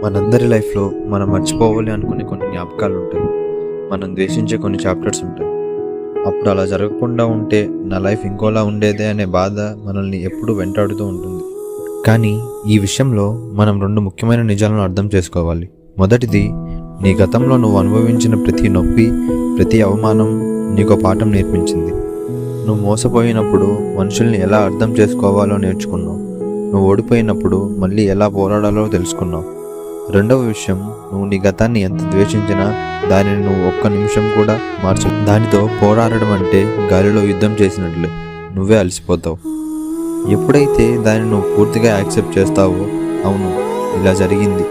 మనందరి లైఫ్లో మనం మర్చిపోవాలి అనుకునే కొన్ని జ్ఞాపకాలు ఉంటాయి. మనం ద్వేషించే కొన్ని చాప్టర్స్ ఉంటాయి. అప్పుడు అలా జరగకుండా ఉంటే నా లైఫ్ ఇంకోలా ఉండేదే అనే బాధ మనల్ని ఎప్పుడూ వెంటాడుతూ ఉంటుంది. కానీ ఈ విషయంలో మనం రెండు ముఖ్యమైన నిజాలను అర్థం చేసుకోవాలి. మొదటిది, నీ గతంలో నువ్వు అనుభవించిన ప్రతి నొప్పి, ప్రతి అవమానం నీకో పాఠం నేర్పించింది. నువ్వు మోసపోయినప్పుడు మనుషుల్ని ఎలా అర్థం చేసుకోవాలో నేర్చుకున్నావు. నువ్వు ఓడిపోయినప్పుడు మళ్ళీ ఎలా పోరాడాలో తెలుసుకున్నావు. రెండవ విషయం, నువ్వు నీ గతాన్ని ఎంత ద్వేషించినా దానిని నువ్వు ఒక్క నిమిషం కూడా మార్చవు. దానితో పోరాడడం అంటే గాలిలో యుద్ధం చేసినట్లే, నువ్వే అలసిపోతావు. ఎప్పుడైతే దాన్ని నువ్వు పూర్తిగా యాక్సెప్ట్ చేస్తావో, అవును ఇలా జరిగింది,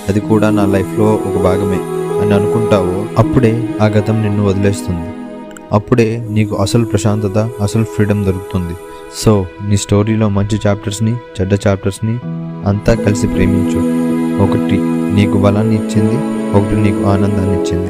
అది కూడా నా లైఫ్లో ఒక భాగమే అని అనుకుంటావో, అప్పుడే ఆ గతం నిన్ను వదిలేస్తుంది. అప్పుడే నీకు అసలు ప్రశాంతత, అసలు ఫ్రీడమ్ దొరుకుతుంది. సో నీ స్టోరీలో మంచి చాప్టర్స్ని, చెడ్డ చాప్టర్స్ని అంతా కలిసి ప్రేమించు. ఒకటి నీకు బలాన్ని ఇచ్చింది, ఒకటి నీకు ఆనందాన్ని ఇచ్చింది.